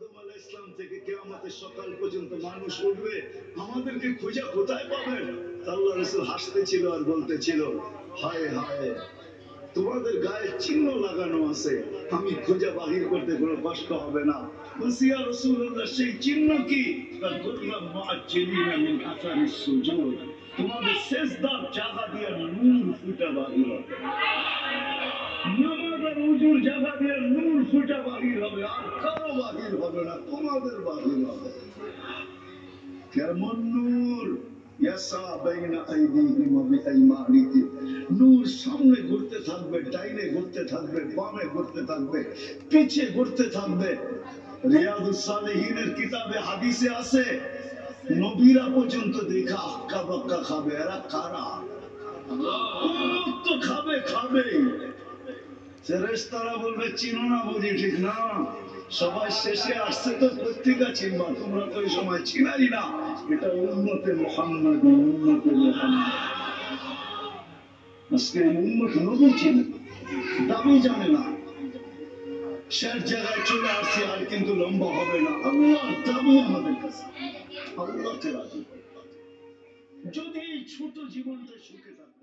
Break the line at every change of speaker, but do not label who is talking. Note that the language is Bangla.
আদম আলাইহিস সালাম থেকে কিয়ামতের সকাল পর্যন্ত মানুষ উঠবে, আমাদেরকে খোঁজা কোথায় পাবেন? আল্লাহ রাসূল হাসতেছিল আর বলতেছিল, হায় হায়, তোমাদের গায়ে চিহ্ন লাগানো আছে, আমি খোঁজা বাহির করতে কোনো কষ্ট হবে না। বলছি, ইয়া রাসূলুল্লাহ, সেই চিহ্ন কি? বললাম, মুআজ্জিলিনা মিন আসারিস সুজুদ, তোমাদের সিজদার জায়গা দিয়ে নূর ফুটা বাহির হবে, নামাজের উজুর জায়গা দিয়ে নূর ফুটা বাহির হবে, আর কারো বাহির হবে না, তোমাদের বাহির হবে। কেমন নূর? ইয়াসা বাইনা আইদিহিম ওয়া বিআইমানিহিম, নূর সামনে ঘুরতে থাকবে, ডাইনে ঘুরতে থাকবে, বামে ঘুরতে থাকবে, পিছে ঘুরতে থাকবে। রিয়াদুস সালিহিনের কিতাবে হাদিসে আছে, নবীরা পর্যন্ত দেখা আক্কা বাক্কা খাবে। এরা কারা? উম্মত তো খাবে, খাবেই। ফেরেশতারা বলবে, চিনো না বুঝি? ঠিক না, সবাই শেষে আসছে তো পত্রিকা চিনবা, তোমরা তো ওই সময় চিনাই না। এটা উম্মতে মুহাম্মদ, উম্মতে মুহাম্মদ। আজকে উম্মত নবী চিনে, দাবি জানে না। শেষ জায়গায় চলে আসছে, আর কিন্তু লম্বা হবে না। আল্লাহর দাবি আমাদের কাছে, আল্লাহকে রাজি। যদি এই ছোট জীবনটা সুখে থাকে।